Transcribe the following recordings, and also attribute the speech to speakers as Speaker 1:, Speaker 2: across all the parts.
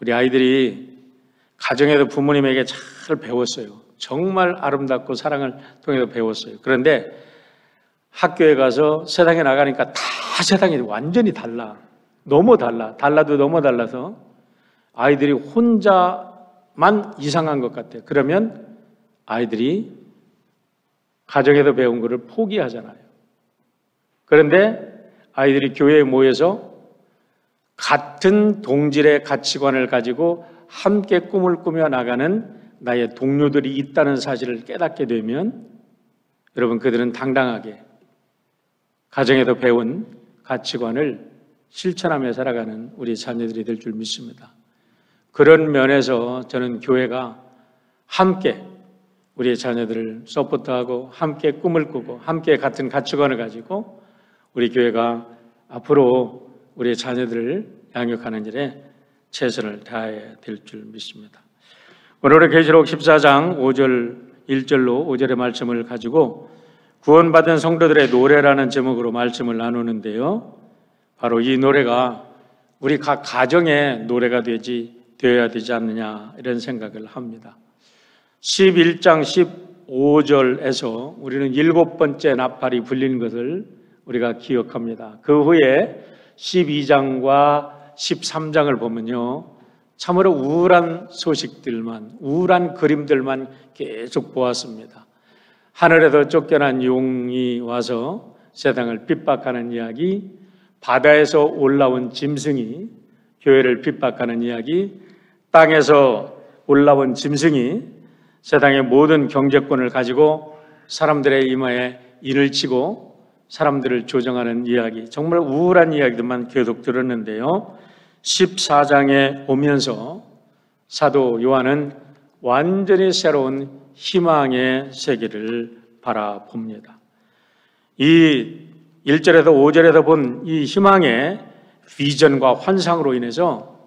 Speaker 1: 우리 아이들이 가정에서 부모님에게 잘 배웠어요. 정말 아름답고 사랑을 통해서 배웠어요. 그런데 학교에 가서 세상에 나가니까 다 세상이 완전히 달라. 너무 달라. 달라도 너무 달라서 아이들이 혼자만 이상한 것 같아요. 그러면 아이들이 가정에서 배운 것을 포기하잖아요. 그런데 아이들이 교회에 모여서 같은 동질의 가치관을 가지고 함께 꿈을 꾸며 나가는 나의 동료들이 있다는 사실을 깨닫게 되면 여러분, 그들은 당당하게 가정에서 배운 가치관을 실천하며 살아가는 우리 자녀들이 될 줄 믿습니다. 그런 면에서 저는 교회가 함께 우리의 자녀들을 서포트하고 함께 꿈을 꾸고 함께 같은 가치관을 가지고 우리 교회가 앞으로 우리의 자녀들을 양육하는 일에 최선을 다해야 될 줄 믿습니다. 오늘은 계시록 14장 5절 1절로 5절의 말씀을 가지고 구원받은 성도들의 노래라는 제목으로 말씀을 나누는데요. 바로 이 노래가 우리 각 가정의 노래가 되어야 되지 않느냐 이런 생각을 합니다. 11장 15절에서 우리는 7번째 나팔이 불린 것을 우리가 기억합니다. 그 후에 12장과 13장을 보면요, 참으로 우울한 소식들만, 우울한 그림들만 계속 보았습니다. 하늘에서 쫓겨난 용이 와서 세상을 핍박하는 이야기, 바다에서 올라온 짐승이 교회를 핍박하는 이야기, 땅에서 올라온 짐승이 세상의 모든 경제권을 가지고 사람들의 이마에 인을 치고 사람들을 조정하는 이야기, 정말 우울한 이야기들만 계속 들었는데요. 14장에 오면서 사도 요한은 완전히 새로운 희망의 세계를 바라봅니다. 이 1절에서 5절에서 본 이 희망의 비전과 환상으로 인해서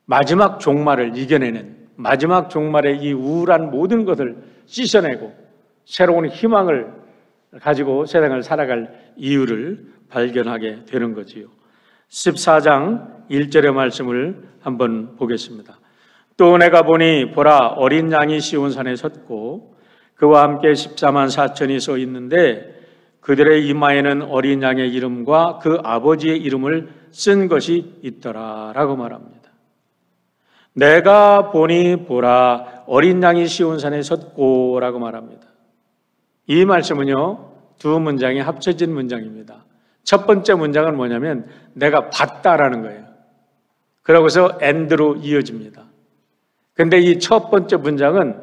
Speaker 1: 마지막 종말을 이겨내는, 마지막 종말의 이 우울한 모든 것을 씻어내고 새로운 희망을 가지고 세상을 살아갈 이유를 발견하게 되는 거지요. 14장 1절의 말씀을 한번 보겠습니다. 또 내가 보니 보라, 어린 양이 시온산에 섰고 그와 함께 14만 4천이 서 있는데 그들의 이마에는 어린 양의 이름과 그 아버지의 이름을 쓴 것이 있더라 라고 말합니다. 내가 보니 보라, 어린 양이 시온산에 섰고 라고 말합니다. 이 말씀은요, 두 문장이 합쳐진 문장입니다. 첫 번째 문장은 뭐냐면 내가 봤다라는 거예요. 그러고서 and로 이어집니다. 근데 이 첫 번째 문장은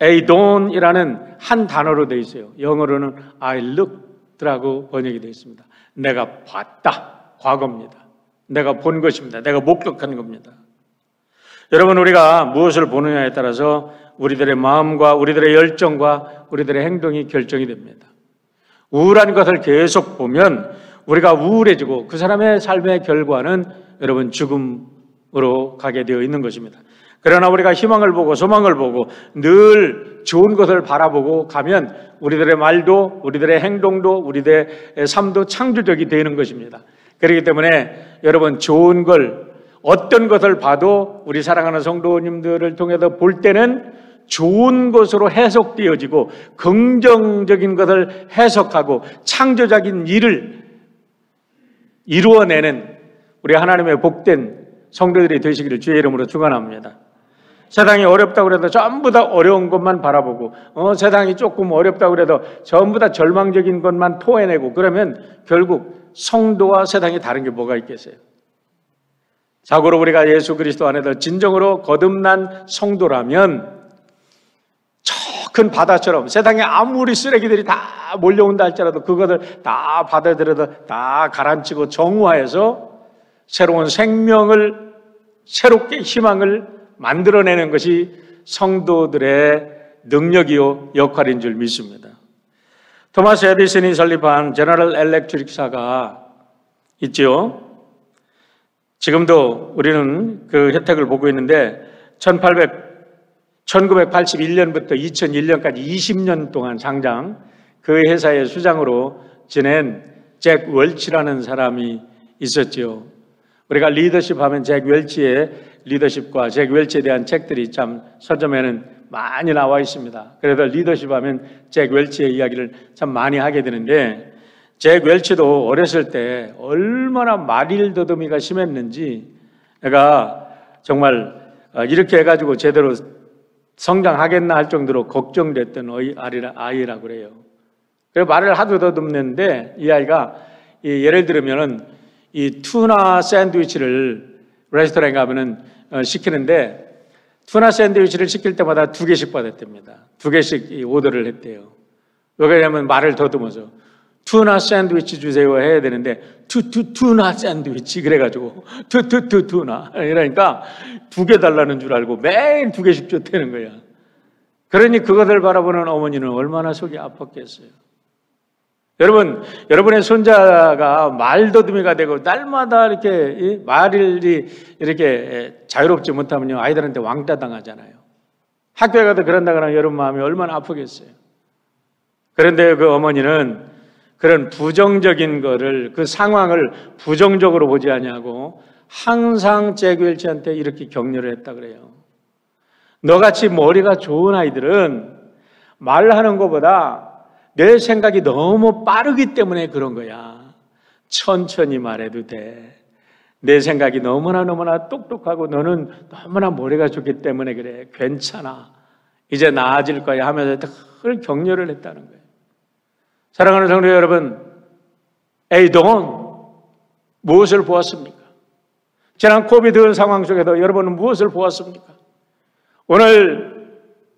Speaker 1: a dawn이라는 한 단어로 되어 있어요. 영어로는 I looked라고 번역이 되어 있습니다. 내가 봤다, 과거입니다. 내가 본 것입니다. 내가 목격한 겁니다. 여러분, 우리가 무엇을 보느냐에 따라서 우리들의 마음과 우리들의 열정과 우리들의 행동이 결정이 됩니다. 우울한 것을 계속 보면 우리가 우울해지고 그 사람의 삶의 결과는 여러분 죽음으로 가게 되어 있는 것입니다. 그러나 우리가 희망을 보고 소망을 보고 늘 좋은 것을 바라보고 가면 우리들의 말도 우리들의 행동도 우리들의 삶도 창조적이 되는 것입니다. 그렇기 때문에 여러분, 좋은 걸, 어떤 것을 봐도 우리 사랑하는 성도님들을 통해서 볼 때는 좋은 것으로 해석되어지고 긍정적인 것을 해석하고 창조적인 일을 이루어내는 우리 하나님의 복된 성도들이 되시기를 주의 이름으로 축원합니다. 세상이 어렵다고 해도 전부 다 어려운 것만 바라보고 세상이 조금 어렵다고 해도 전부 다 절망적인 것만 토해내고 그러면 결국 성도와 세상이 다른 게 뭐가 있겠어요? 자고로 우리가 예수 그리스도 안에서 진정으로 거듭난 성도라면 저 큰 바다처럼 세상에 아무리 쓰레기들이 다 몰려온다 할지라도 그것을 다 받아들여서 다 가라앉히고 정화해서 새로운 생명을, 새롭게 희망을 만들어내는 것이 성도들의 능력이요 역할인 줄 믿습니다. 토마스 에디슨이 설립한 제너럴 엘렉트릭사가 있죠. 지금도 우리는 그 혜택을 보고 있는데 1981년부터 2001년까지 20년 동안 장장 그 회사의 수장으로 지낸 잭 웰치라는 사람이 있었죠. 우리가 리더십 하면 잭 웰치의 리더십과 잭 웰치에 대한 책들이 참 서점에는 많이 나와 있습니다. 그래서 리더십 하면 잭 웰치의 이야기를 참 많이 하게 되는데, 잭 웰치도 어렸을 때 얼마나 말일 더듬이가 심했는지 내가 정말 이렇게 해가지고 제대로 성장하겠나 할 정도로 걱정됐던 아이라고 그래요. 그래서 말을 하도 더듬는데 이 아이가 예를 들면은 이 투나 샌드위치를 레스토랑에 가면은 시키는데 투나 샌드위치를 시킬 때마다 2개씩 받았답니다. 2개씩 오더를 했대요. 왜 그러냐면 말을 더듬어서 투나 샌드위치 주세요 해야 되는데 투나 샌드위치 그래가지고 투나 이러니까 2개 달라는 줄 알고 매일 2개씩 줬다는 거야. 그러니 그것을 바라보는 어머니는 얼마나 속이 아팠겠어요. 여러분, 여러분의 손자가 말더듬이가 되고 날마다 이렇게 말이 이렇게 자유롭지 못하면요 아이들한테 왕따 당하잖아요. 학교에 가도 그런다 그러면 여러분 마음이 얼마나 아프겠어요. 그런데 그 어머니는 그런 부정적인 거를, 그 상황을 부정적으로 보지 아니하고 항상 잭 웰치한테 이렇게 격려를 했다 그래요. 너같이 머리가 좋은 아이들은 말하는 것보다 내 생각이 너무 빠르기 때문에 그런 거야. 천천히 말해도 돼. 내 생각이 너무나 똑똑하고 너는 너무나 머리가 좋기 때문에 그래. 괜찮아. 이제 나아질 거야 하면서 늘 격려를 했다는 거예요. 사랑하는 성도 여러분, 에이동 무엇을 보았습니까? 지난 코비드 상황 속에서 여러분은 무엇을 보았습니까? 오늘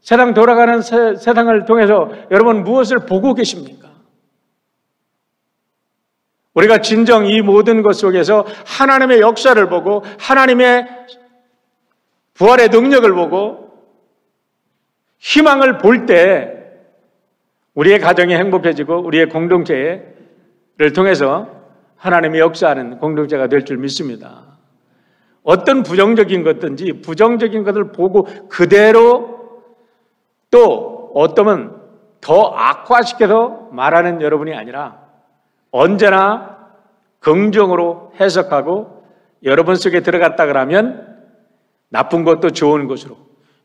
Speaker 1: 세상 돌아가는 세상을 통해서 여러분 무엇을 보고 계십니까? 우리가 진정 이 모든 것 속에서 하나님의 역사를 보고 하나님의 부활의 능력을 보고 희망을 볼 때 우리의 가정이 행복해지고 우리의 공동체를 통해서 하나님의 역사하는 공동체가 될 줄 믿습니다. 어떤 부정적인 것든지 부정적인 것을 보고 그대로 또 어떠면 더 악화시켜서 말하는 여러분이 아니라 언제나 긍정으로 해석하고 여러분 속에 들어갔다 그러면 나쁜 것도 좋은 것으로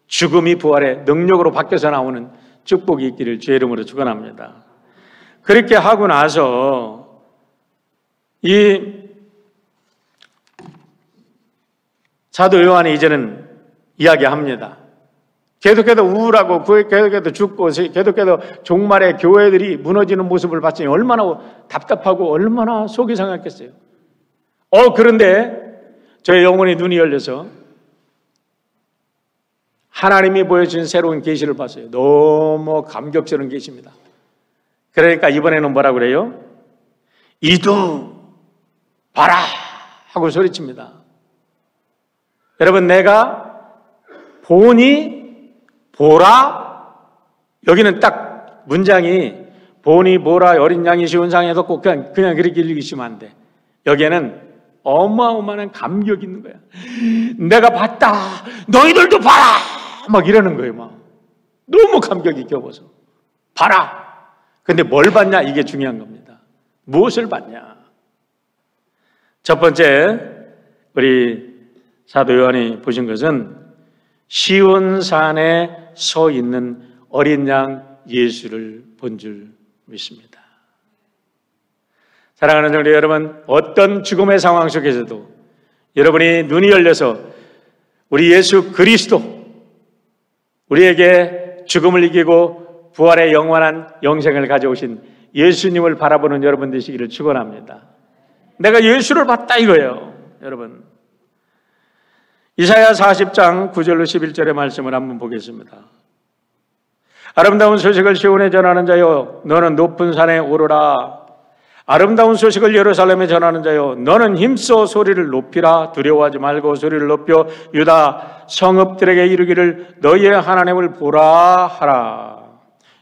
Speaker 1: 죽음이 부활의 능력으로 바뀌어서 나오는 축복이 있기를 주의 이름으로 축원합니다. 그렇게 하고 나서 이 사도 요한이 이제는 이야기합니다. 계속해서 우울하고 계속해서 죽고 계속해서 종말의 교회들이 무너지는 모습을 봤으니 얼마나 답답하고 얼마나 속이 상했겠어요. 그런데 저의 영혼의 눈이 열려서 하나님이 보여주신 새로운 계시를 봤어요. 너무 감격스러운 계시입니다. 그러니까 이번에는 뭐라고 그래요? 이두 봐라 하고 소리칩니다. 여러분, 내가 보니 보라, 여기는 딱 문장이 보니 보라 어린 양이 쉬운 상에서 꼭 그냥 그렇게 읽으시면 안 돼. 여기에는 어마어마한 감격이 있는 거야. 내가 봤다, 너희들도 봐라, 막 이러는 거예요. 막 너무 감격이 겹어서 봐라. 근데 뭘 봤냐, 이게 중요한 겁니다. 무엇을 봤냐? 첫 번째 우리 사도 요한이 보신 것은 시온산에 서 있는 어린 양 예수를 본 줄 믿습니다. 사랑하는 성도 여러분, 어떤 죽음의 상황 속에서도 여러분이 눈이 열려서 우리 예수 그리스도, 우리에게 죽음을 이기고 부활의 영원한 영생을 가져오신 예수님을 바라보는 여러분 되시기를 축원합니다. 내가 예수를 봤다 이거예요. 여러분, 이사야 40장 9절로 11절의 말씀을 한번 보겠습니다. 아름다운 소식을 시온에 전하는 자여, 너는 높은 산에 오르라. 아름다운 소식을 예루살렘에 전하는 자여, 너는 힘써 소리를 높이라. 두려워하지 말고 소리를 높여 유다 성읍들에게 이르기를 너희의 하나님을 보라 하라.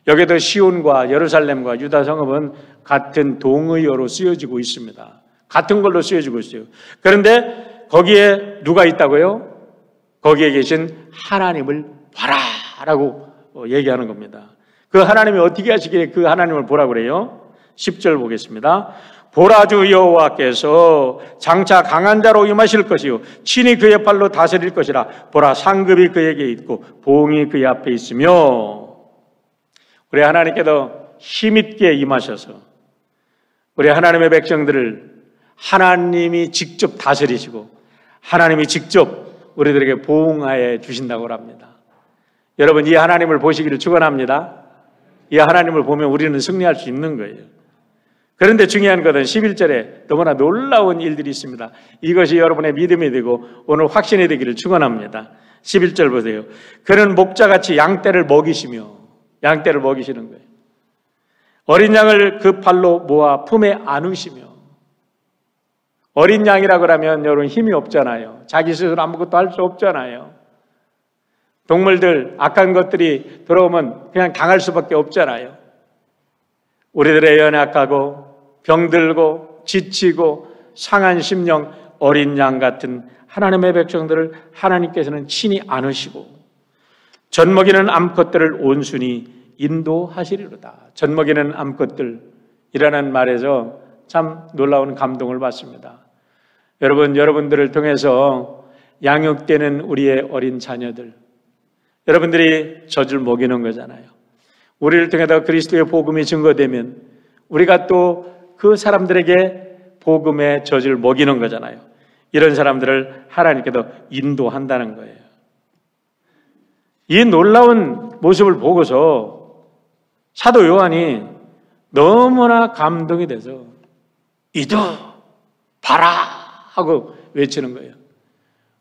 Speaker 1: 여기도 시온과 예루살렘과 유다 성읍은 같은 동의어로 쓰여지고 있습니다. 같은 걸로 쓰여지고 있어요. 그런데 거기에 누가 있다고요? 거기에 계신 하나님을 봐라 라고 얘기하는 겁니다. 그 하나님이 어떻게 하시기에 그 하나님을 보라고 그래요? 10절 보겠습니다. 보라, 주 여호와께서 장차 강한 자로 임하실 것이요 친히 그의 팔로 다스릴 것이라. 보라, 상급이 그에게 있고 보응이 그의 앞에 있으며. 우리 하나님께서 힘있게 임하셔서 우리 하나님의 백성들을 하나님이 직접 다스리시고 하나님이 직접 우리들에게 보응하여 주신다고 합니다. 여러분, 이 하나님을 보시기를 축원합니다. 이 하나님을 보면 우리는 승리할 수 있는 거예요. 그런데 중요한 것은 11절에 너무나 놀라운 일들이 있습니다. 이것이 여러분의 믿음이 되고 오늘 확신이 되기를 축원합니다. 11절 보세요. 그는 목자같이 양떼를 먹이시며, 양떼를 먹이시는 거예요. 어린 양을 그 팔로 모아 품에 안으시며. 어린 양이라고 하면 여러분 힘이 없잖아요. 자기 스스로 아무것도 할 수 없잖아요. 동물들, 악한 것들이 들어오면 그냥 당할 수밖에 없잖아요. 우리들의 연약하고 병들고 지치고 상한 심령 어린 양 같은 하나님의 백성들을 하나님께서는 친히 안으시고 젖먹이는 암컷들을 온순히 인도하시리로다. 젖먹이는 암컷들이라는 말에서 참 놀라운 감동을 받습니다. 여러분, 여러분들을 통해서 양육되는 우리의 어린 자녀들, 여러분들이 젖을 먹이는 거잖아요. 우리를 통해서 그리스도의 복음이 증거되면 우리가 또 그 사람들에게 복음의 젖을 먹이는 거잖아요. 이런 사람들을 하나님께서 인도한다는 거예요. 이 놀라운 모습을 보고서 사도 요한이 너무나 감동이 돼서 이도 봐라 하고 외치는 거예요.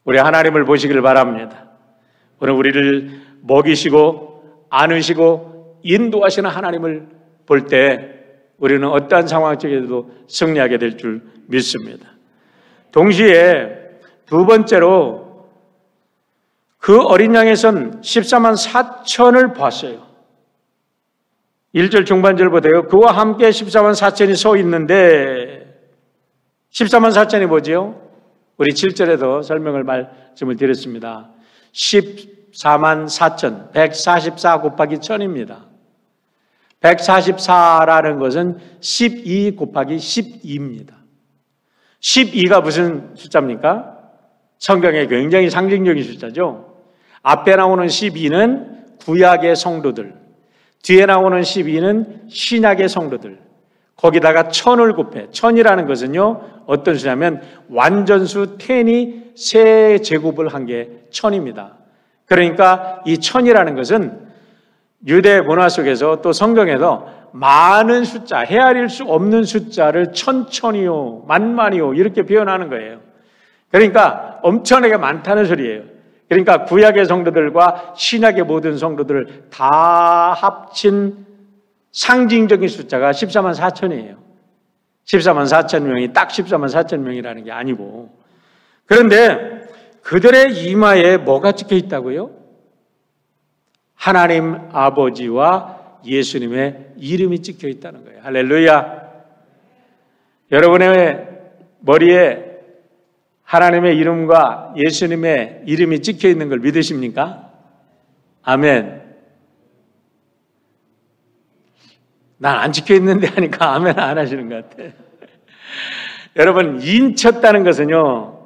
Speaker 1: 우리 하나님을 보시기를 바랍니다. 오늘 우리를 먹이시고 안으시고 인도하시는 하나님을 볼 때 우리는 어떠한 상황 속에서도 승리하게 될 줄 믿습니다. 동시에 두 번째로 그 어린 양에선 14만 4천을 봤어요. 1절 중반절 보세요. 그와 함께 14만 4천이 서 있는데 14만 4천이 뭐지요? 우리 7절에도 설명을 말씀을 드렸습니다. 14만 4천, 144 곱하기 1000입니다. 144라는 것은 12 곱하기 12입니다. 12가 무슨 숫자입니까? 성경에 굉장히 상징적인 숫자죠. 앞에 나오는 12는 구약의 성도들, 뒤에 나오는 12는 신약의 성도들, 거기다가 1000을 곱해. 1000이라는 것은요, 어떤 수냐면 완전수 10이 세 제곱을 한 게 1000입니다. 그러니까 이 1000이라는 것은 유대 문화 속에서 또 성경에서 많은 숫자, 헤아릴 수 없는 숫자를 천천히요, 만만이요 이렇게 표현하는 거예요. 그러니까 엄청나게 많다는 소리예요. 그러니까 구약의 성도들과 신약의 모든 성도들을 다 합친 상징적인 숫자가 14만 4천이에요. 14만 4천 명이 딱 14만 4천 명이라는 게 아니고. 그런데 그들의 이마에 뭐가 찍혀 있다고요? 하나님 아버지와 예수님의 이름이 찍혀 있다는 거예요. 할렐루야. 여러분의 머리에 하나님의 이름과 예수님의 이름이 찍혀 있는 걸 믿으십니까? 아멘. 난 안 찍혀 있는데 하니까 아멘 안 하시는 것 같아. 여러분, 인쳤다는 것은요,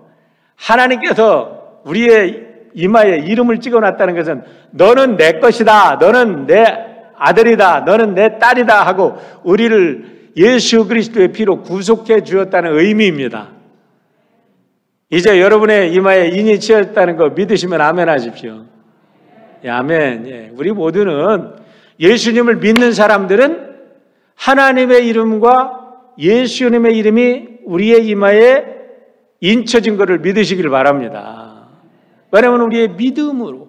Speaker 1: 하나님께서 우리의 이마에 이름을 찍어놨다는 것은 너는 내 것이다, 너는 내 아들이다, 너는 내 딸이다 하고 우리를 예수 그리스도의 피로 구속해 주었다는 의미입니다. 이제 여러분의 이마에 인이 치였다는 거 믿으시면 아멘 하십시오. 예, 아멘. 예, 우리 모두는 예수님을 믿는 사람들은 하나님의 이름과 예수님의 이름이 우리의 이마에 인쳐진 것을 믿으시길 바랍니다. 왜냐하면 우리의 믿음으로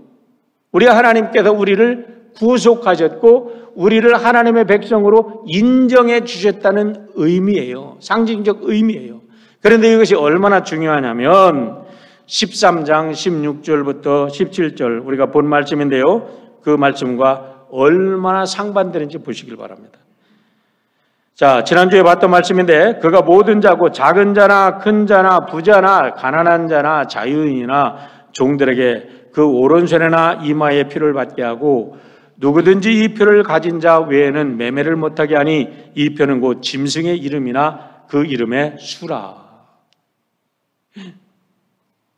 Speaker 1: 우리 하나님께서 우리를 구속하셨고 우리를 하나님의 백성으로 인정해 주셨다는 의미예요. 상징적 의미예요. 그런데 이것이 얼마나 중요하냐면 13장 16절부터 17절 우리가 본 말씀인데요. 그 말씀과 얼마나 상반되는지 보시길 바랍니다. 자, 지난주에 봤던 말씀인데 그가 모든 자고 작은 자나 큰 자나 부자나 가난한 자나 자유인이나 종들에게 그 오른손에나 이마에 피를 받게 하고 누구든지 이 표를 가진 자 외에는 매매를 못하게 하니 이 표는 곧 짐승의 이름이나 그 이름의 수라.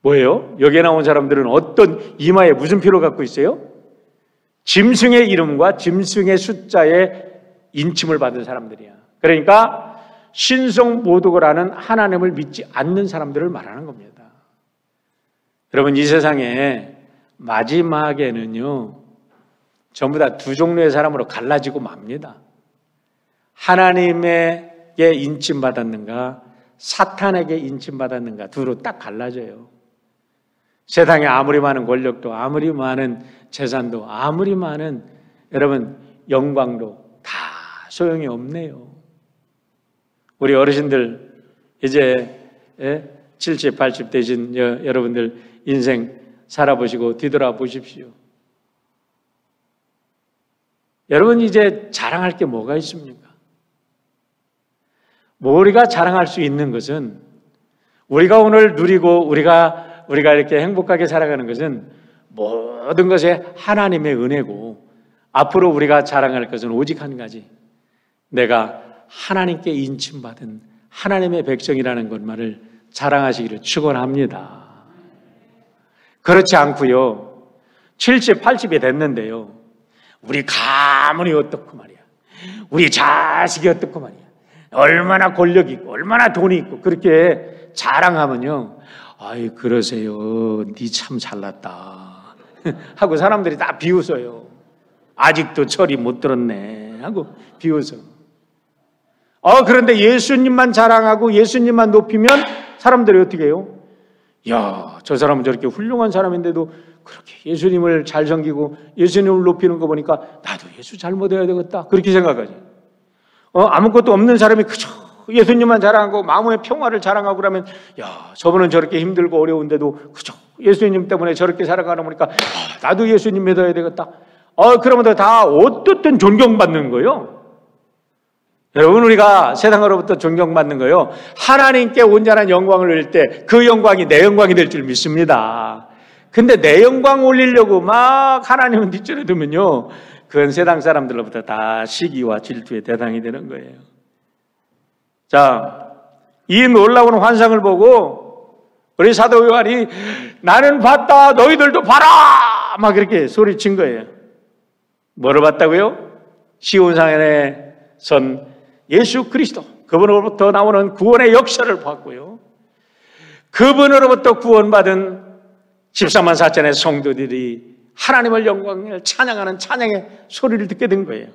Speaker 1: 뭐예요? 여기에 나온 사람들은 어떤 이마에 무슨 표를 갖고 있어요? 짐승의 이름과 짐승의 숫자에 인침을 받은 사람들이야. 그러니까 신성모독을 하나님을 믿지 않는 사람들을 말하는 겁니다. 여러분, 이 세상에 마지막에는요, 전부 다 두 종류의 사람으로 갈라지고 맙니다. 하나님에게 인침받았는가, 사탄에게 인침받았는가, 두로 딱 갈라져요. 세상에 아무리 많은 권력도, 아무리 많은 재산도, 아무리 많은 여러분 영광도 다 소용이 없네요. 우리 어르신들 이제 70, 80 되신 여러분들 인생 살아보시고 뒤돌아보십시오. 여러분, 이제 자랑할 게 뭐가 있습니까? 우리가 자랑할 수 있는 것은, 우리가 오늘 누리고 우리가 이렇게 행복하게 살아가는 것은 모든 것에 하나님의 은혜고, 앞으로 우리가 자랑할 것은 오직 한 가지, 내가 하나님께 인침받은 하나님의 백성이라는 것만을 자랑하시기를 축원합니다. 그렇지 않고요, 70, 80이 됐는데요, 우리 가문이 어떻고 말이야, 우리 자식이 어떻고 말이야, 얼마나 권력이 있고 얼마나 돈이 있고 그렇게 자랑하면요, 아이 그러세요, 니 참 잘났다 하고 사람들이 다 비웃어요. 아직도 철이 못 들었네 하고 비웃어. 그런데 예수님만 자랑하고 예수님만 높이면 사람들이 어떻게 해요? 야, 저 사람은 저렇게 훌륭한 사람인데도 그렇게 예수님을 잘 섬기고 예수님을 높이는 거 보니까 나도 예수 잘 못해야 되겠다, 그렇게 생각하지. 아무것도 없는 사람이 그저 예수님만 자랑하고 마음의 평화를 자랑하고 그러면, 야, 저분은 저렇게 힘들고 어려운데도 그저 예수님 때문에 저렇게 살아가는 거니까 나도 예수님 믿어야 되겠다. 그러면 다 어떻든 존경받는 거예요. 여러분, 우리가 세상으로부터 존경받는 거요, 하나님께 온전한 영광을 올릴 때 그 영광이 내 영광이 될 줄 믿습니다. 근데 내 영광 올리려고 막 하나님은 뒷줄에 두면요, 그건 세상 사람들로부터 다 시기와 질투의 대상이 되는 거예요. 자, 이 놀라운 환상을 보고 우리 사도 요한이 나는 봤다, 너희들도 봐라 막 그렇게 소리친 거예요. 뭐를 봤다고요? 시온산에 선 예수 그리스도, 그분으로부터 나오는 구원의 역사를 봤고요, 그분으로부터 구원받은 14만 4천의 성도들이 하나님을 영광을 찬양하는 찬양의 소리를 듣게 된 거예요.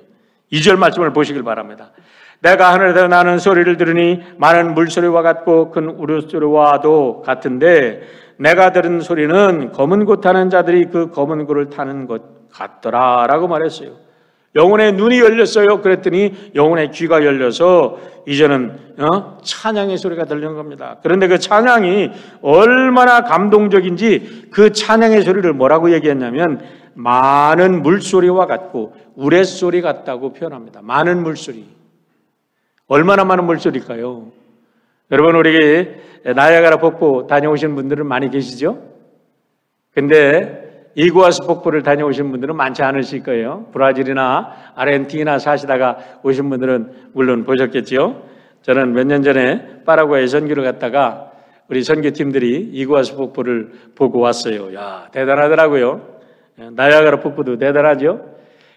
Speaker 1: 2절 말씀을 보시길 바랍니다. 내가 하늘에서 나는 소리를 들으니 많은 물소리와 같고 큰 우르소리와도 같은데 내가 들은 소리는 검은 고 타는 자들이 그 검은 고를 타는 것 같더라 라고 말했어요. 영혼의 눈이 열렸어요. 그랬더니 영혼의 귀가 열려서 이제는 찬양의 소리가 들리는 겁니다. 그런데 그 찬양이 얼마나 감동적인지 그 찬양의 소리를 뭐라고 얘기했냐면 많은 물소리와 같고 우레소리 같다고 표현합니다. 많은 물소리. 얼마나 많은 물소리일까요? 여러분, 우리 나야가라 폭포 다녀오신 분들은 많이 계시죠? 근데 이구아스 폭포를 다녀오신 분들은 많지 않으실 거예요. 브라질이나 아르헨티나 사시다가 오신 분들은 물론 보셨겠죠. 저는 몇 년 전에 파라과이 선교를 갔다가 우리 선교팀들이 이구아스 폭포를 보고 왔어요. 야, 대단하더라고요. 나야가라 폭포도 대단하죠.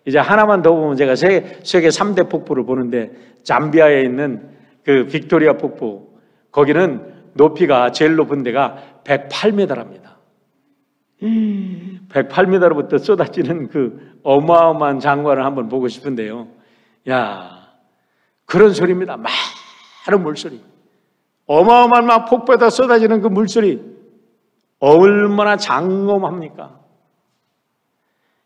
Speaker 1: 이제 하나만 더 보면 제가 세계 3대 폭포를 보는데 잠비아에 있는 그 빅토리아 폭포, 거기는 높이가 제일 높은 데가 108m랍니다. 108m로부터 쏟아지는 그 어마어마한 장관을 한번 보고 싶은데요. 야, 그런 소리입니다. 많은 물소리. 어마어마한 막 폭포에다 쏟아지는 그 물소리. 얼마나 장엄합니까?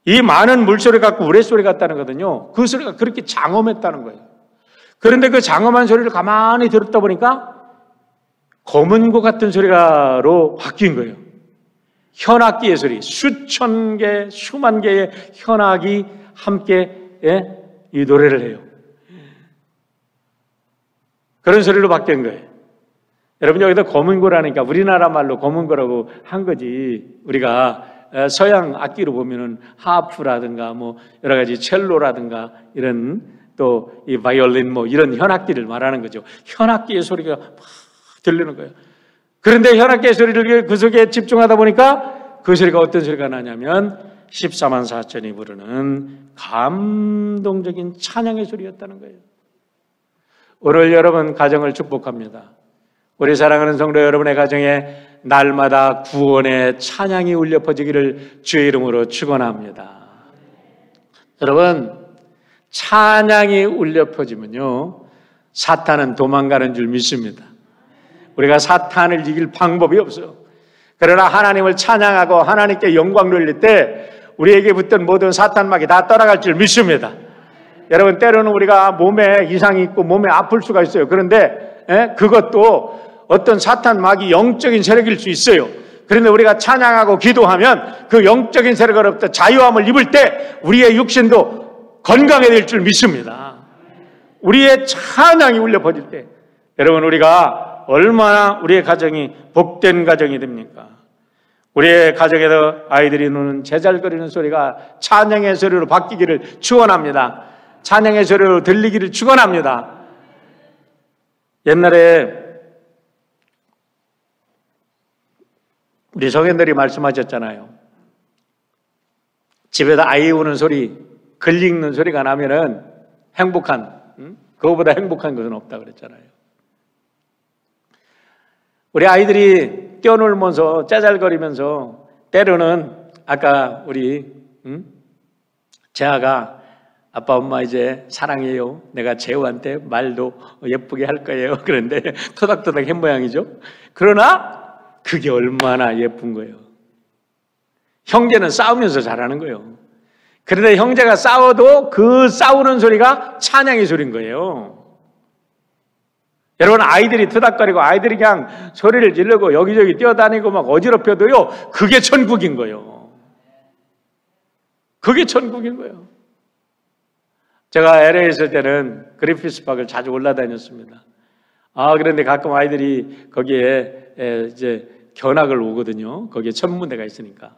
Speaker 1: 이 많은 물소리 같고 우레소리 같다는 거거든요. 그 소리가 그렇게 장엄했다는 거예요. 그런데 그 장엄한 소리를 가만히 들었다 보니까 검은 고 같은 소리가로 바뀐 거예요. 현악기의 소리, 수천 개, 수만 개의 현악이 함께 이 노래를 해요. 그런 소리로 바뀐 거예요. 여러분, 여기다 검은고라니까 우리나라 말로 검은고라고 한 거지, 우리가 서양 악기로 보면은 하프라든가 뭐 여러 가지 첼로라든가 이런 또 이 바이올린 뭐 이런 현악기를 말하는 거죠. 현악기의 소리가 막 들리는 거예요. 그런데 현악기의 소리를 그 속에 집중하다 보니까 그 소리가 어떤 소리가 나냐면 14만 4천이 부르는 감동적인 찬양의 소리였다는 거예요. 오늘 여러분 가정을 축복합니다. 우리 사랑하는 성도 여러분의 가정에 날마다 구원의 찬양이 울려 퍼지기를 주의 이름으로 축원합니다. 여러분, 찬양이 울려 퍼지면요 사탄은 도망가는 줄 믿습니다. 우리가 사탄을 이길 방법이 없어요. 그러나 하나님을 찬양하고 하나님께 영광 돌릴 때 우리에게 붙던 모든 사탄막이 다 떠나갈 줄 믿습니다. 여러분, 때로는 우리가 몸에 이상이 있고 몸에 아플 수가 있어요. 그런데 그것도 어떤 사탄막이 영적인 세력일 수 있어요. 그런데 우리가 찬양하고 기도하면 그 영적인 세력으로부터 자유함을 입을 때 우리의 육신도 건강해질 줄 믿습니다. 우리의 찬양이 울려 퍼질 때 여러분, 우리가 얼마나 우리의 가정이 복된 가정이 됩니까? 우리의 가정에서 아이들이 노는 제잘거리는 소리가 찬양의 소리로 바뀌기를 축원합니다. 찬양의 소리로 들리기를 축원합니다. 옛날에 우리 성현들이 말씀하셨잖아요. 집에서 아이 우는 소리, 글 읽는 소리가 나면은 그거보다 행복한 것은 없다 그랬잖아요. 우리 아이들이 뛰어놀면서 짜잘거리면서 때로는 아까 우리 재아가 아빠 엄마 이제 사랑해요. 내가 재우한테 말도 예쁘게 할 거예요. 그런데 토닥토닥 한 모양이죠. 그러나 그게 얼마나 예쁜 거예요. 형제는 싸우면서 잘하는 거예요. 그런데 형제가 싸워도 그 싸우는 소리가 찬양의 소리인 거예요. 여러분, 아이들이 토닥거리고 아이들이 그냥 소리를 지르고 여기저기 뛰어다니고 막 어지럽혀도요, 그게 천국인 거예요. 그게 천국인 거예요. 제가 LA에 있을 때는 그리피스 파크를 자주 올라다녔습니다. 그런데 가끔 아이들이 거기에 이제 견학을 오거든요. 거기에 천문대가 있으니까.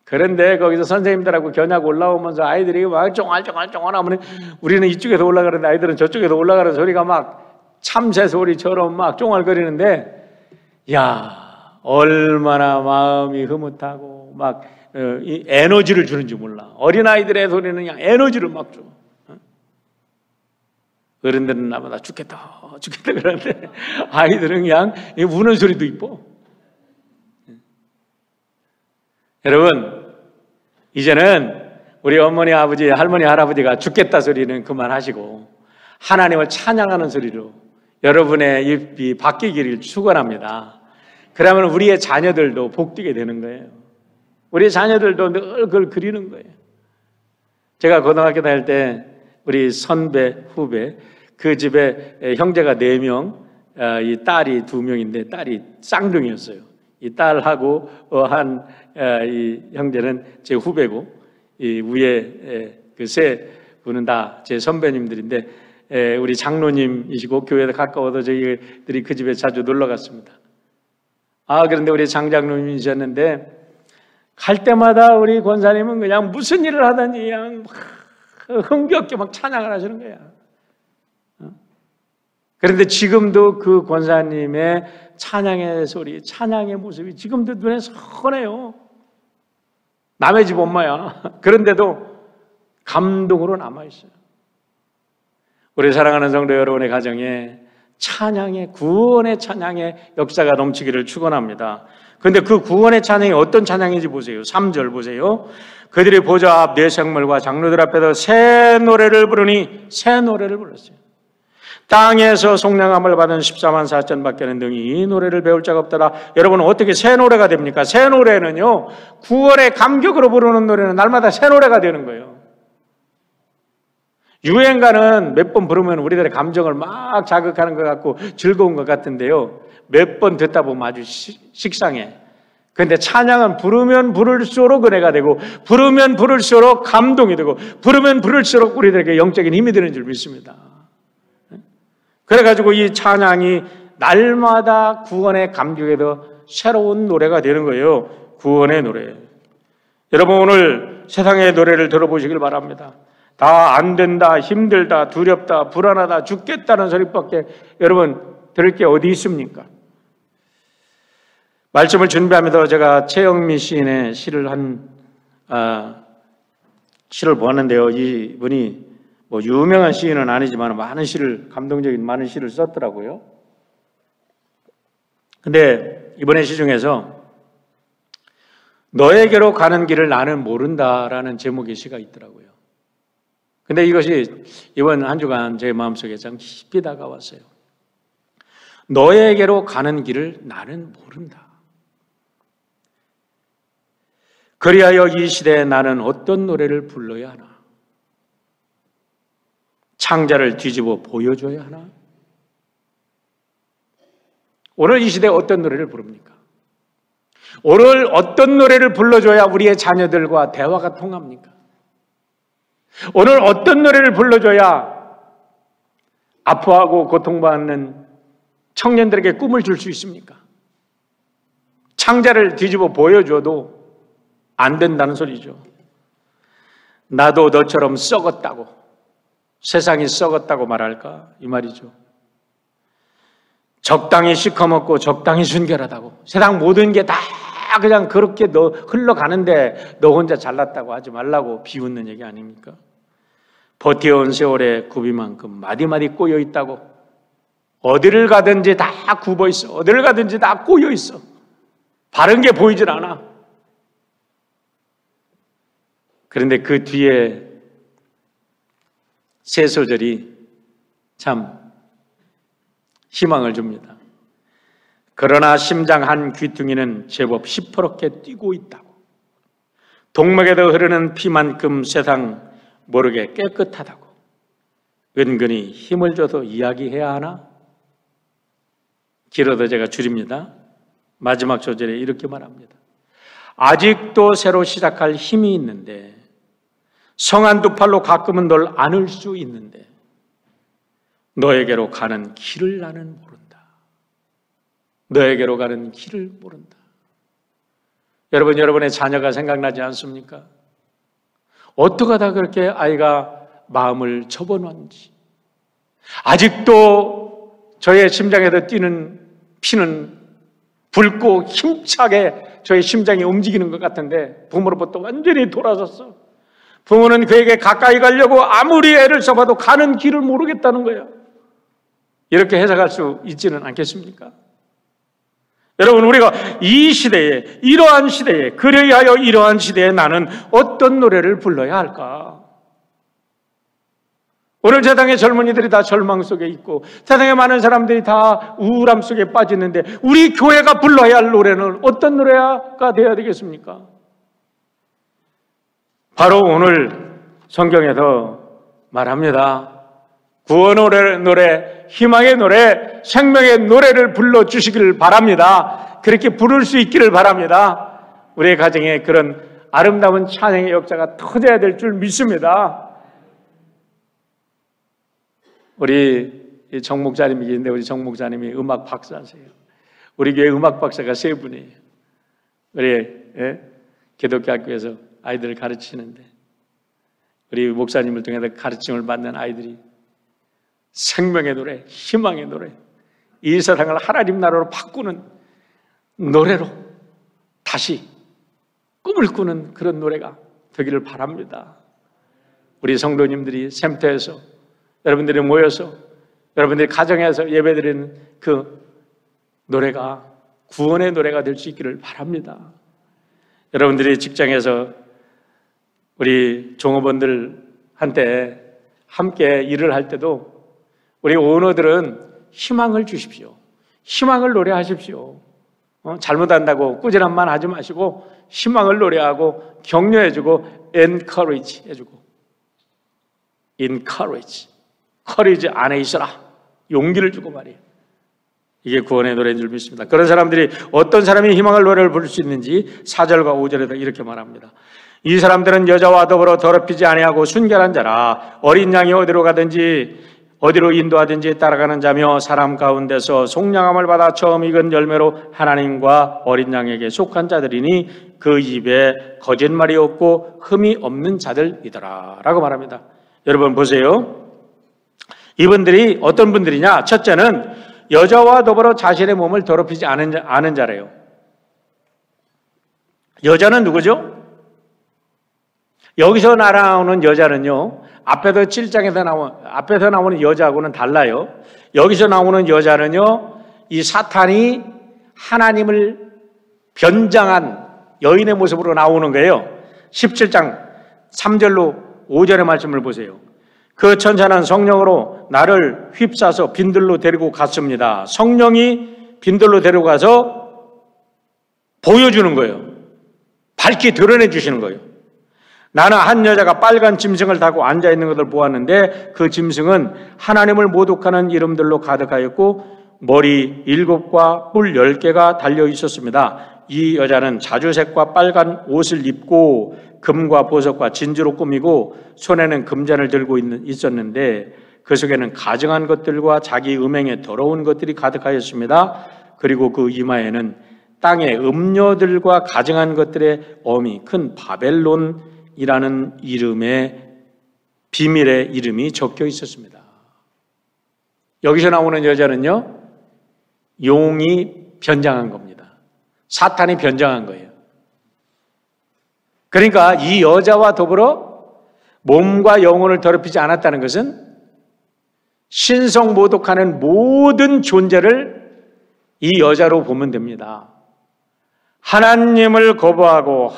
Speaker 1: 그런데 거기서 선생님들하고 견학 올라오면서 아이들이 막 쫑알쫑알쫑알 하면 우리는 이쪽에서 올라가는데 아이들은 저쪽에서 올라가는 소리가 막 참새 소리처럼 막 쫑알거리는데, 야, 얼마나 마음이 흐뭇하고 막 이 에너지를 주는지 몰라. 어린아이들의 소리는 그냥 에너지를 막 줘. 어른들은 나보다 죽겠다 그러는데 아이들은 그냥 우는 소리도 이뻐. 여러분, 이제는 우리 어머니, 아버지, 할머니, 할아버지가 죽겠다 소리는 그만하시고 하나님을 찬양하는 소리로 여러분의 입이 바뀌기를 축원합니다. 그러면 우리의 자녀들도 복되게 되는 거예요. 우리 자녀들도 늘 그걸 그리는 거예요. 제가 고등학교 다닐 때 우리 선배, 후배, 그 집에 형제가 4명, 이 딸이 2명인데 딸이 쌍둥이였어요. 이 딸하고 이 형제는 제 후배고, 이 위에 그 세 분은 다 제 선배님들인데, 우리 장로님이시고 교회에 가까워서 저희들이 그 집에 자주 놀러 갔습니다. 그런데 우리 장장로님이셨는데 갈 때마다 우리 권사님은 그냥 무슨 일을 하든지 그냥 흥겹게 막 찬양을 하시는 거야. 그런데 지금도 그 권사님의 찬양의 소리, 찬양의 모습이 지금도 눈에 선해요. 남의 집 엄마야. 그런데도 감동으로 남아있어요. 우리 사랑하는 성도 여러분의 가정에 찬양의, 구원의 찬양의 역사가 넘치기를 축원합니다. 그런데 그 구원의 찬양이 어떤 찬양인지 보세요. 3절 보세요. 그들이 보좌 앞 네 생물과 장로들 앞에서 새 노래를 부르니, 새 노래를 불렀어요. 땅에서 속량함을 받은 14만 4천 밖에는 등이 이 노래를 배울 자가 없더라. 여러분, 어떻게 새 노래가 됩니까? 새 노래는요, 구원의 감격으로 부르는 노래는 날마다 새 노래가 되는 거예요. 유행가는 몇 번 부르면 우리들의 감정을 막 자극하는 것 같고 즐거운 것 같은데요, 몇 번 듣다 보면 아주 식상해. 그런데 찬양은 부르면 부를수록 은혜가 되고, 부르면 부를수록 감동이 되고, 부르면 부를수록 우리들에게 영적인 힘이 되는 줄 믿습니다. 그래가지고 이 찬양이 날마다 구원의 감격에도 새로운 노래가 되는 거예요. 구원의 노래. 여러분 오늘 세상의 노래를 들어보시길 바랍니다. 다 안 된다, 힘들다, 두렵다, 불안하다, 죽겠다는 소리밖에 여러분 들을 게 어디 있습니까? 말씀을 준비하면서 제가 최영미 시인의 시를 시를 보았는데요. 이분이 뭐 유명한 시인은 아니지만 많은 시를, 감동적인 많은 시를 썼더라고요. 근데 이번에 시 중에서 너에게로 가는 길을 나는 모른다라는 제목의 시가 있더라고요. 근데 이것이 이번 한 주간 제 마음속에 참 깊이 다가왔어요. 너에게로 가는 길을 나는 모른다. 그리하여 이 시대에 나는 어떤 노래를 불러야 하나? 창자를 뒤집어 보여줘야 하나? 오늘 이 시대에 어떤 노래를 부릅니까? 오늘 어떤 노래를 불러줘야 우리의 자녀들과 대화가 통합니까? 오늘 어떤 노래를 불러줘야 아파하고 고통받는 청년들에게 꿈을 줄 수 있습니까? 창자를 뒤집어 보여줘도 안 된다는 소리죠. 나도 너처럼 썩었다고, 세상이 썩었다고 말할까? 이 말이죠. 적당히 시커멓고 적당히 순결하다고, 세상 모든 게 다 그냥 그렇게 흘러가는데 너 혼자 잘났다고 하지 말라고 비웃는 얘기 아닙니까? 버텨온 세월의 굽이만큼 마디마디 꼬여 있다고, 어디를 가든지 다 굽어 있어, 어디를 가든지 다 꼬여 있어, 바른 게 보이질 않아. 그런데 그 뒤에 세 소절이 참 희망을 줍니다. 그러나 심장 한 귀퉁이는 제법 시퍼렇게 뛰고 있다고. 동맥에도 흐르는 피만큼 세상 모르게 깨끗하다고. 은근히 힘을 줘서 이야기해야 하나? 길어도 제가 줄입니다. 마지막 소절에 이렇게 말합니다. 아직도 새로 시작할 힘이 있는데, 성한 두 팔로 가끔은 널 안을 수 있는데, 너에게로 가는 길을 나는 모른다. 너에게로 가는 길을 모른다. 여러분, 여러분의 자녀가 생각나지 않습니까? 어떻게 하다 그렇게 아이가 마음을 접어놓은지, 아직도 저의 심장에서 뛰는 피는 붉고 힘차게 저의 심장이 움직이는 것 같은데 부모로부터 완전히 돌아섰어. 부모는 그에게 가까이 가려고 아무리 애를 써봐도 가는 길을 모르겠다는 거예요. 이렇게 해석할 수 있지는 않겠습니까? 여러분, 우리가 이 시대에, 이러한 시대에, 그리하여 이러한 시대에 나는 어떤 노래를 불러야 할까? 오늘 세상의 젊은이들이 다 절망 속에 있고 세상에 많은 사람들이 다 우울함 속에 빠지는데 우리 교회가 불러야 할 노래는 어떤 노래가 되어야 되겠습니까? 바로 오늘 성경에서 말합니다. 구원의 노래, 희망의 노래, 생명의 노래를 불러주시기를 바랍니다. 그렇게 부를 수 있기를 바랍니다. 우리의 가정에 그런 아름다운 찬양의 역사가 터져야 될 줄 믿습니다. 우리 정 목사님이 계신데 우리 정 목사님이 음악 박사세요. 우리 교회 음악 박사가 세 분이에요. 우리 기독교 학교에서 아이들을 가르치는데 우리 목사님을 통해서 가르침을 받는 아이들이 생명의 노래, 희망의 노래, 이 세상을 하나님 나라로 바꾸는 노래로 다시 꿈을 꾸는 그런 노래가 되기를 바랍니다. 우리 성도님들이 샘터에서 여러분들이 모여서 여러분들이 가정에서 예배드리는 그 노래가 구원의 노래가 될 수 있기를 바랍니다. 여러분들이 직장에서 우리 종업원들한테 함께 일을 할 때도 우리 오너들은 희망을 주십시오. 희망을 노래하십시오. 잘못한다고 꾸지람 만 하지 마시고 희망을 노래하고 격려해주고 encourage 해주고 encourage courage 안에 있어라. 용기를 주고 말이에요. 이게 구원의 노래인 줄 믿습니다. 그런 사람들이 어떤 사람이 희망을 노래를 부를 수 있는지 4절과 5절에도 이렇게 말합니다. 이 사람들은 여자와 더불어 더럽히지 아니하고 순결한 자라. 어린 양이 어디로 가든지 어디로 인도하든지 따라가는 자며 사람 가운데서 속량함을 받아 처음 익은 열매로 하나님과 어린 양에게 속한 자들이니 그 입에 거짓말이 없고 흠이 없는 자들이더라 라고 말합니다. 여러분 보세요. 이분들이 어떤 분들이냐? 첫째는 여자와 더불어 자신의 몸을 더럽히지 않은 자래요. 여자는 누구죠? 여기서 나오는 여자는요, 앞에서 7장에서 앞에서 나오는 여자하고는 달라요. 여기서 나오는 여자는요, 이 사탄이 하나님을 변장한 여인의 모습으로 나오는 거예요. 17장 3절로 5절의 말씀을 보세요. 그 천사는 성령으로 나를 휩싸서 빈들로 데리고 갔습니다. 성령이 빈들로 데려가서 보여주는 거예요. 밝히 드러내 주시는 거예요. 나는 한 여자가 빨간 짐승을 타고 앉아있는 것을 보았는데 그 짐승은 하나님을 모독하는 이름들로 가득하였고 머리 7과 뿔 10개가 달려 있었습니다. 이 여자는 자주색과 빨간 옷을 입고 금과 보석과 진주로 꾸미고 손에는 금잔을 들고 있었는데 그 속에는 가증한 것들과 자기 음행에 더러운 것들이 가득하였습니다. 그리고 그 이마에는 땅의 음녀들과 가증한 것들의 어미 큰 바벨론이라는 이름의 비밀의 이름이 적혀 있었습니다. 여기서 나오는 여자는요, 용이 변장한 겁니다. 사탄이 변장한 거예요. 그러니까 이 여자와 더불어 몸과 영혼을 더럽히지 않았다는 것은 신성 모독하는 모든 존재를 이 여자로 보면 됩니다. 하나님을 거부하고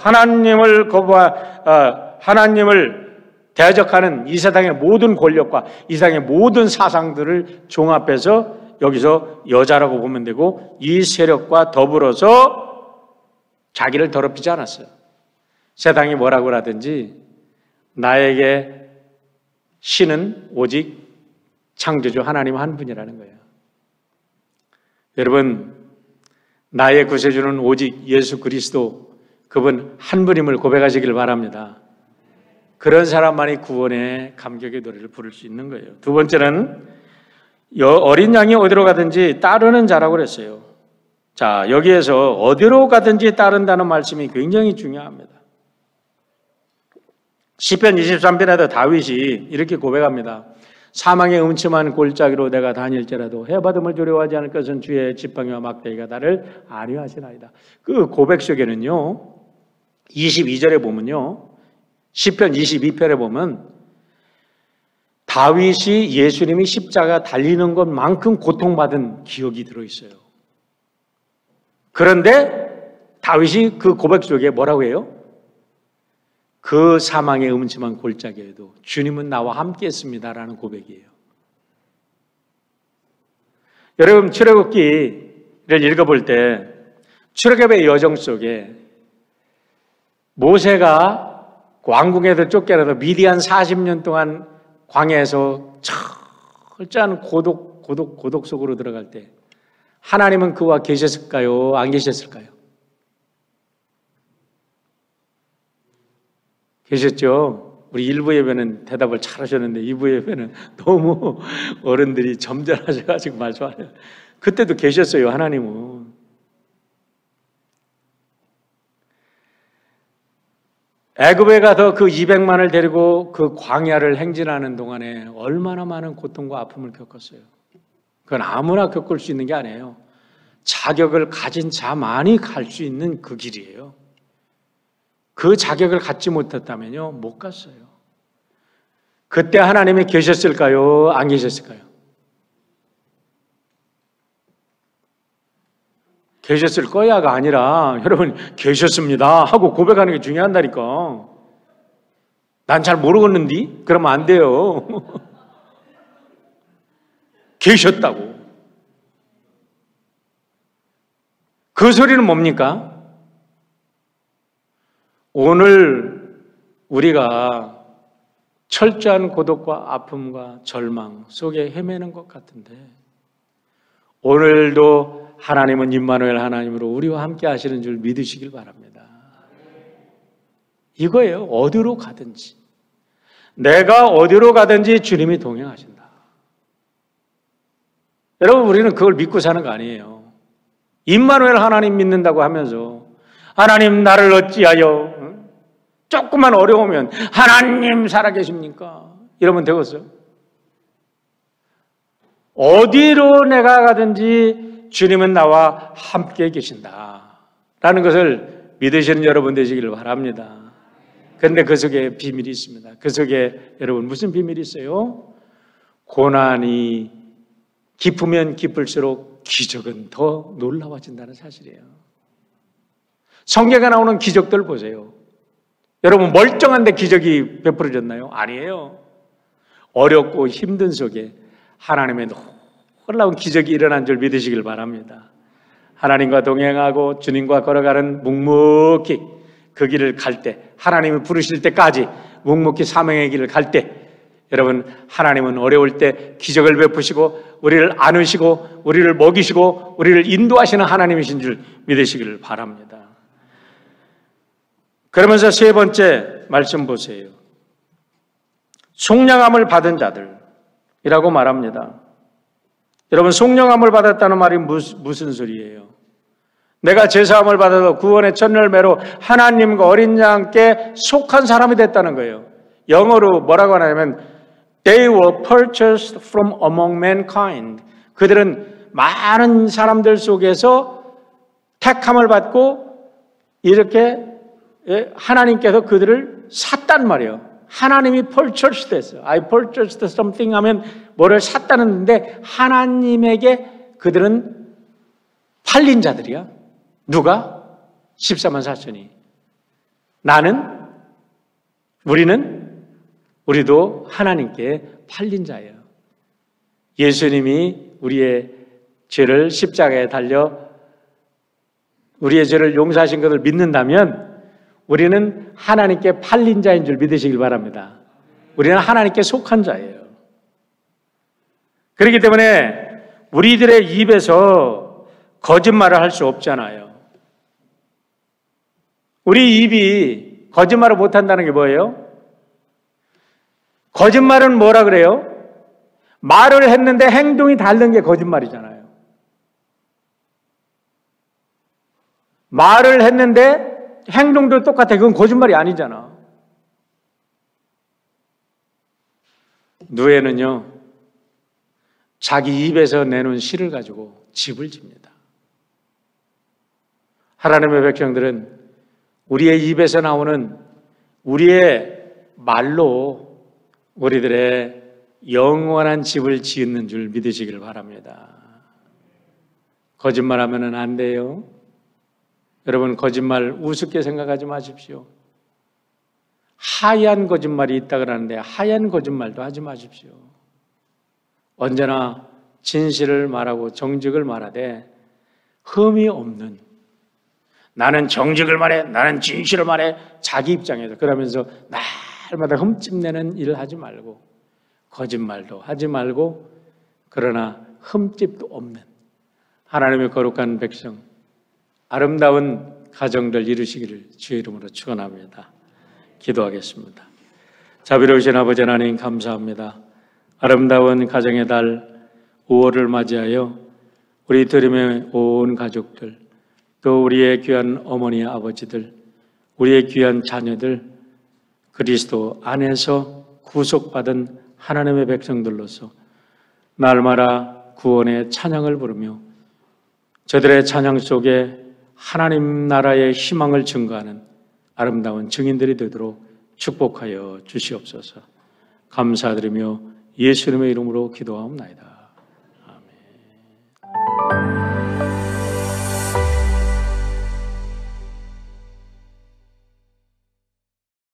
Speaker 1: 하나님을 대적하는 이 세상의 모든 권력과 이 세상의 모든 사상들을 종합해서 여기서 여자라고 보면 되고 이 세력과 더불어서 자기를 더럽히지 않았어요. 세상이 뭐라고 하든지 나에게 신은 오직 창조주 하나님 한 분이라는 거예요. 여러분, 나의 구세주는 오직 예수 그리스도 그분 한 분임을 고백하시길 바랍니다. 그런 사람만이 구원의 감격의 노래를 부를 수 있는 거예요. 두 번째는 어린 양이 어디로 가든지 따르는 자라고 그랬어요. 자, 여기에서 어디로 가든지 따른다는 말씀이 굉장히 중요합니다. 시편 23편에도 다윗이 이렇게 고백합니다. 사망의 음침한 골짜기로 내가 다닐지라도 해받음을 두려워하지 않을 것은 주의 지팡이와 막대기가 나를 안위하시나이다. 그 고백 속에는요, 22절에 보면요, 시편 22편에 보면 다윗이 예수님이 십자가 달리는 것만큼 고통받은 기억이 들어있어요. 그런데 다윗이 그 고백 속에 뭐라고 해요? 그 사망의 음침한 골짜기에도 주님은 나와 함께 했습니다라는 고백이에요. 여러분, 출애굽기를 읽어볼 때 출애굽의 여정 속에 모세가 왕궁에서 쫓겨나서 미디안 40년 동안 광야에서 철저한 고독 속으로 들어갈 때 하나님은 그와 계셨을까요? 안 계셨을까요? 계셨죠? 우리 1부 예배는 대답을 잘 하셨는데 2부 예배는 너무 어른들이 점잖으셔가지고 말씀 안 해요. 그때도 계셨어요, 하나님은. 애굽에 가서 그 200만을 데리고 그 광야를 행진하는 동안에 얼마나 많은 고통과 아픔을 겪었어요. 그건 아무나 겪을 수 있는 게 아니에요. 자격을 가진 자만이 갈 수 있는 그 길이에요. 그 자격을 갖지 못했다면요, 못 갔어요. 그때 하나님이 계셨을까요? 안 계셨을까요? 계셨을 거야가 아니라 여러분 계셨습니다 하고 고백하는 게 중요한다니까. 난 잘 모르겠는데? 그러면 안 돼요. 계셨다고. 그 소리는 뭡니까? 오늘 우리가 철저한 고독과 아픔과 절망 속에 헤매는 것 같은데 오늘도 하나님은 임마누엘 하나님으로 우리와 함께 하시는 줄 믿으시길 바랍니다. 이거예요. 어디로 가든지. 내가 어디로 가든지 주님이 동행하신다. 여러분, 우리는 그걸 믿고 사는 거 아니에요. 임마누엘 하나님 믿는다고 하면서 하나님 나를 어찌하여 조금만 어려우면 하나님 살아계십니까? 이러면 되겠어요? 어디로 내가 가든지 주님은 나와 함께 계신다 라는 것을 믿으시는 여러분 되시기를 바랍니다. 그런데 그 속에 비밀이 있습니다. 그 속에 여러분 무슨 비밀이 있어요? 고난이 깊으면 깊을수록 기적은 더 놀라워진다는 사실이에요. 성경에 나오는 기적들 보세요. 여러분 멀쩡한데 기적이 베풀어졌나요? 아니에요. 어렵고 힘든 속에 하나님의 놀라운 기적이 일어난 줄 믿으시길 바랍니다. 하나님과 동행하고 주님과 걸어가는 묵묵히 그 길을 갈 때, 하나님이 부르실 때까지 묵묵히 사명의 길을 갈 때, 여러분 하나님은 어려울 때 기적을 베푸시고 우리를 안으시고 우리를 먹이시고 우리를 인도하시는 하나님이신 줄 믿으시기를 바랍니다. 그러면서 세 번째 말씀 보세요. 속량함을 받은 자들이라고 말합니다. 여러분 속량함을 받았다는 말이 무슨 소리예요? 내가 제사함을 받아서 구원의 첫 열매로 하나님과 어린 양께 속한 사람이 됐다는 거예요. 영어로 뭐라고 하냐면 They were purchased from among mankind. 그들은 많은 사람들 속에서 택함을 받고 이렇게 하나님께서 그들을 샀단 말이에요. 하나님이 purchased 했어요. I purchased something 하면 뭐를 샀다는 데 하나님에게 그들은 팔린 자들이야. 누가? 14만 4천이. 나는? 우리도 하나님께 팔린 자예요. 예수님이 우리의 죄를 십자가에 달려 우리의 죄를 용서하신 것을 믿는다면 우리는 하나님께 팔린 자인 줄 믿으시길 바랍니다. 우리는 하나님께 속한 자예요. 그렇기 때문에 우리들의 입에서 거짓말을 할 수 없잖아요. 우리 입이 거짓말을 못한다는 게 뭐예요? 거짓말은 뭐라 그래요? 말을 했는데 행동이 다른 게 거짓말이잖아요. 말을 했는데 행동도 똑같아. 그건 거짓말이 아니잖아. 누에는요, 자기 입에서 내놓은 씨를 가지고 집을 집니다. 하나님의 백성들은 우리의 입에서 나오는 우리의 말로 우리들의 영원한 집을 지은 줄 믿으시길 바랍니다. 거짓말하면 안 돼요. 여러분 거짓말 우습게 생각하지 마십시오. 하얀 거짓말이 있다 그러는데 하얀 거짓말도 하지 마십시오. 언제나 진실을 말하고 정직을 말하되 흠이 없는, 나는 정직을 말해, 나는 진실을 말해, 자기 입장에서 그러면서 날마다 흠집내는 일을 하지 말고 거짓말도 하지 말고 그러나 흠집도 없는 하나님의 거룩한 백성, 아름다운 가정들 이루시기를 주의 이름으로 축원합니다. 기도하겠습니다. 자비로우신 아버지 하나님 감사합니다. 아름다운 가정의 달 5월을 맞이하여 우리 드림의 온 가족들, 또 우리의 귀한 어머니 아버지들, 우리의 귀한 자녀들, 그리스도 안에서 구속받은 하나님의 백성들로서 날마다 구원의 찬양을 부르며 저들의 찬양 속에 하나님 나라의 희망을 증거하는 아름다운 증인들이 되도록 축복하여 주시옵소서. 감사드리며 예수님의 이름으로 기도하옵나이다.